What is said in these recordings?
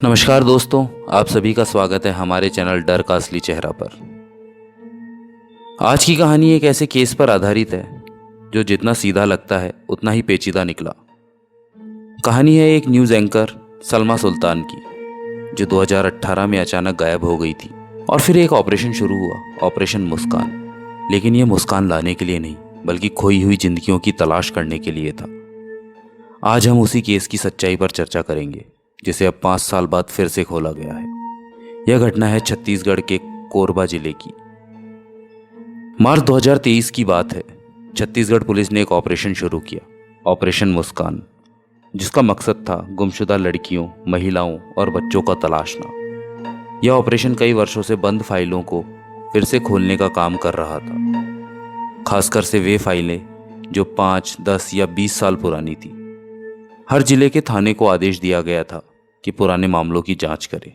नमस्कार दोस्तों, आप सभी का स्वागत है हमारे चैनल डर का असली चेहरा पर। आज की कहानी एक ऐसे केस पर आधारित है जो जितना सीधा लगता है उतना ही पेचीदा निकला। कहानी है एक न्यूज़ एंकर सलमा सुल्तान की, जो 2018 में अचानक गायब हो गई थी। और फिर एक ऑपरेशन शुरू हुआ, ऑपरेशन मुस्कान। लेकिन यह मुस्कान लाने के लिए नहीं, बल्कि खोई हुई जिंदगियों की तलाश करने के लिए था। आज हम उसी केस की सच्चाई पर चर्चा करेंगे, जिसे अब 5 साल बाद फिर से खोला गया है। यह घटना है छत्तीसगढ़ के कोरबा जिले की। मार्च 2023 की बात है। छत्तीसगढ़ पुलिस ने एक ऑपरेशन शुरू किया, ऑपरेशन मुस्कान, जिसका मकसद था गुमशुदा लड़कियों, महिलाओं और बच्चों का तलाशना। यह ऑपरेशन कई वर्षों से बंद फाइलों को फिर से खोलने का काम कर रहा था, खासकर से वे फाइलें जो 5, 10 या 20 साल पुरानी थी। हर जिले के थाने को आदेश दिया गया था कि पुराने मामलों की जांच करें,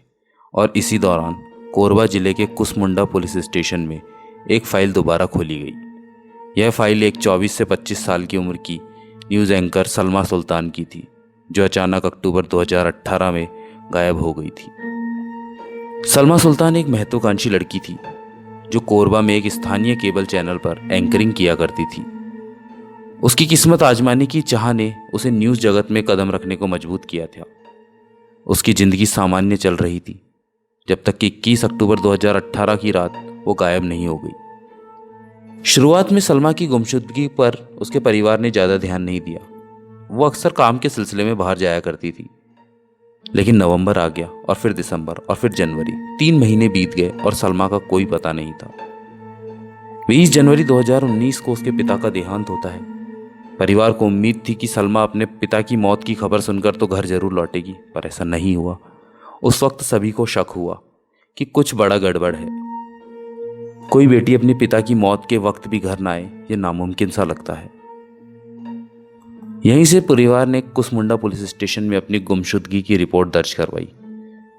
और इसी दौरान कोरबा जिले के कुसमुंडा पुलिस स्टेशन में एक फाइल दोबारा खोली गई। यह फाइल एक 24 से 25 साल की उम्र की न्यूज़ एंकर सलमा सुल्तान की थी, जो अचानक अक्टूबर 2018 में गायब हो गई थी। सलमा सुल्तान एक महत्वाकांक्षी लड़की थी, जो कोरबा में एक स्थानीय केबल चैनल पर एंकरिंग किया करती थी। उसकी किस्मत आजमाने की चाह ने उसे न्यूज़ जगत में कदम रखने को मजबूर किया था। उसकी ज़िंदगी सामान्य चल रही थी, जब तक कि 21 अक्टूबर 2018 की रात वो गायब नहीं हो गई। शुरुआत में सलमा की गुमशुदगी पर उसके परिवार ने ज़्यादा ध्यान नहीं दिया। वो अक्सर काम के सिलसिले में बाहर जाया करती थी। लेकिन नवंबर आ गया, और फिर दिसंबर, और फिर जनवरी। 3 महीने बीत गए और सलमा का कोई पता नहीं था। 20 जनवरी 2019 को उसके पिता का देहांत होता है। परिवार को उम्मीद थी कि सलमा अपने पिता की मौत की खबर सुनकर तो घर जरूर लौटेगी, पर ऐसा नहीं हुआ। उस वक्त सभी को शक हुआ कि कुछ बड़ा गड़बड़ है। कोई बेटी अपने पिता की मौत के वक्त भी घर न आए, ये नामुमकिन सा लगता है। यहीं से परिवार ने कुसमुंडा पुलिस स्टेशन में अपनी गुमशुदगी की रिपोर्ट दर्ज करवाई।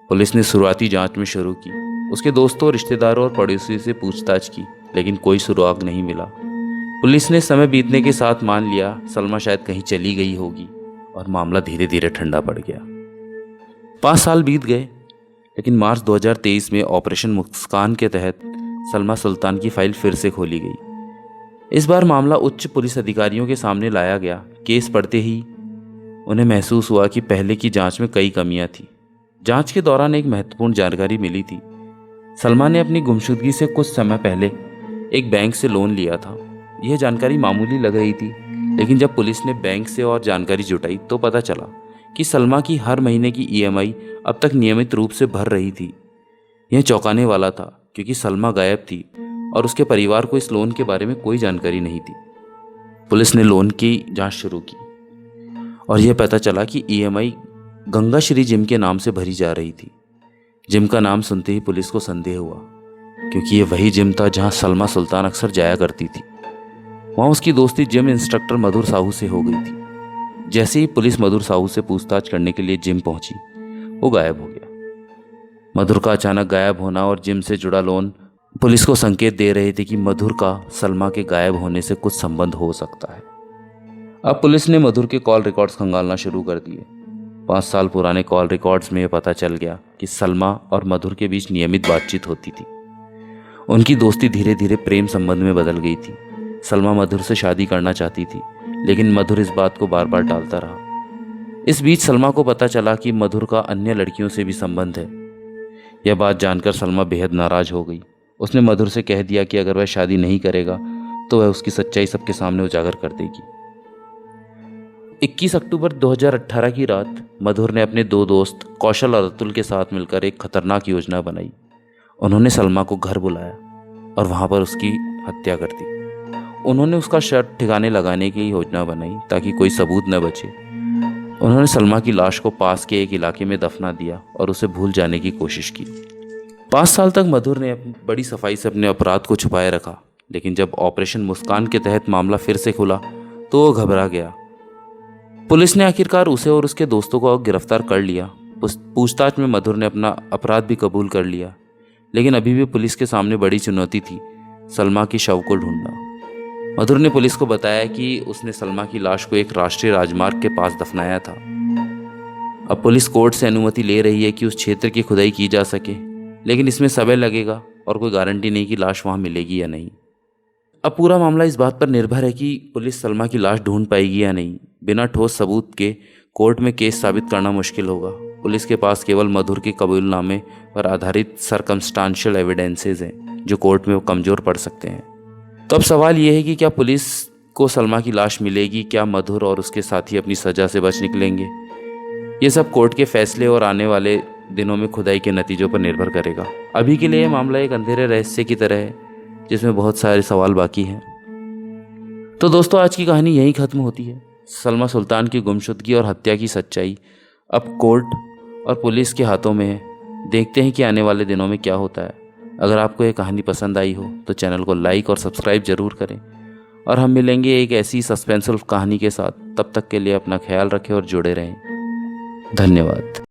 पुलिस ने शुरुआती जांच में शुरू की। उसके दोस्तों, रिश्तेदारों और पड़ोसियों से पूछताछ की, लेकिन कोई सुराग नहीं मिला। पुलिस ने समय बीतने के साथ मान लिया सलमा शायद कहीं चली गई होगी, और मामला धीरे धीरे ठंडा पड़ गया। 5 साल बीत गए, लेकिन मार्च 2023 में ऑपरेशन मुस्कान के तहत सलमा सुल्तान की फाइल फिर से खोली गई। इस बार मामला उच्च पुलिस अधिकारियों के सामने लाया गया। केस पढ़ते ही उन्हें महसूस हुआ कि पहले की जांच में कई कमियां थी। जांच के दौरान एक महत्वपूर्ण जानकारी मिली थी। सलमा ने अपनी गुमशुदगी से कुछ समय पहले एक बैंक से लोन लिया था। यह जानकारी मामूली लग रही थी, लेकिन जब पुलिस ने बैंक से और जानकारी जुटाई तो पता चला कि सलमा की हर महीने की ईएमआई अब तक नियमित रूप से भर रही थी। यह चौंकाने वाला था, क्योंकि सलमा गायब थी और उसके परिवार को इस लोन के बारे में कोई जानकारी नहीं थी। पुलिस ने लोन की जांच शुरू की, और यह पता चला कि ईएमआई गंगा श्री जिम के नाम से भरी जा रही थी। जिम का नाम सुनते ही पुलिस को संदेह हुआ, क्योंकि यह वही जिम था जहां सलमा सुल्तान अक्सर जाया करती थी। वहाँ उसकी दोस्ती जिम इंस्ट्रक्टर मधुर साहू से हो गई थी। जैसे ही पुलिस मधुर साहू से पूछताछ करने के लिए जिम पहुंची, वो गायब हो गया। मधुर का अचानक गायब होना और जिम से जुड़ा लोन पुलिस को संकेत दे रहे थे कि मधुर का सलमा के गायब होने से कुछ संबंध हो सकता है। अब पुलिस ने मधुर के कॉल रिकॉर्ड्स खंगालना शुरू कर दिए। 5 साल पुराने कॉल रिकॉर्ड्स में यह पता चल गया कि सलमा और मधुर के बीच नियमित बातचीत होती थी। उनकी दोस्ती धीरे धीरे प्रेम संबंध में बदल गई थी। सलमा मधुर से शादी करना चाहती थी, लेकिन मधुर इस बात को बार बार टालता रहा। इस बीच सलमा को पता चला कि मधुर का अन्य लड़कियों से भी संबंध है। यह बात जानकर सलमा बेहद नाराज हो गई। उसने मधुर से कह दिया कि अगर वह शादी नहीं करेगा तो वह उसकी सच्चाई सबके सामने उजागर कर देगी। 21 अक्टूबर 2018 की रात मधुर ने अपने 2 दोस्त कौशल और अतुल के साथ मिलकर एक खतरनाक योजना बनाई। उन्होंने सलमा को घर बुलाया और वहां पर उसकी हत्या कर दी। उन्होंने उसका शव ठिकाने लगाने की योजना बनाई ताकि कोई सबूत न बचे। उन्होंने सलमा की लाश को पास के एक इलाके में दफना दिया और उसे भूल जाने की कोशिश की। 5 साल तक मधुर ने बड़ी सफाई से अपने अपराध को छुपाए रखा, लेकिन जब ऑपरेशन मुस्कान के तहत मामला फिर से खुला तो वो घबरा गया। पुलिस ने आखिरकार उसे और उसके दोस्तों को गिरफ्तार कर लिया। पूछताछ में मधुर ने अपना अपराध भी कबूल कर लिया, लेकिन अभी भी पुलिस के सामने बड़ी चुनौती थी सलमा की शव को ढूंढना। मधुर ने पुलिस को बताया कि उसने सलमा की लाश को एक राष्ट्रीय राजमार्ग के पास दफनाया था। अब पुलिस कोर्ट से अनुमति ले रही है कि उस क्षेत्र की खुदाई की जा सके, लेकिन इसमें समय लगेगा और कोई गारंटी नहीं कि लाश वहाँ मिलेगी या नहीं। अब पूरा मामला इस बात पर निर्भर है कि पुलिस सलमा की लाश ढूंढ पाएगी या नहीं। बिना ठोस सबूत के कोर्ट में केस साबित करना मुश्किल होगा। पुलिस के पास केवल मधुर के कबूलनामे पर आधारित सर्कमस्टांशियल एविडेंसेस हैं जो कोर्ट में वो कमज़ोर पड़ सकते हैं। तो अब सवाल ये है कि क्या पुलिस को सलमा की लाश मिलेगी? क्या मधुर और उसके साथी अपनी सज़ा से बच निकलेंगे? ये सब कोर्ट के फैसले और आने वाले दिनों में खुदाई के नतीजों पर निर्भर करेगा। अभी के लिए ये मामला एक अंधेरे रहस्य की तरह है जिसमें बहुत सारे सवाल बाकी हैं। तो दोस्तों, आज की कहानी यहीं ख़त्म होती है। सलमा सुल्तान की गुमशुदगी और हत्या की सच्चाई अब कोर्ट और पुलिस के हाथों में है। देखते हैं कि आने वाले दिनों में क्या होता है। अगर आपको ये कहानी पसंद आई हो तो चैनल को लाइक और सब्सक्राइब ज़रूर करें, और हम मिलेंगे एक ऐसी सस्पेंसफुल कहानी के साथ। तब तक के लिए अपना ख्याल रखें और जुड़े रहें। धन्यवाद।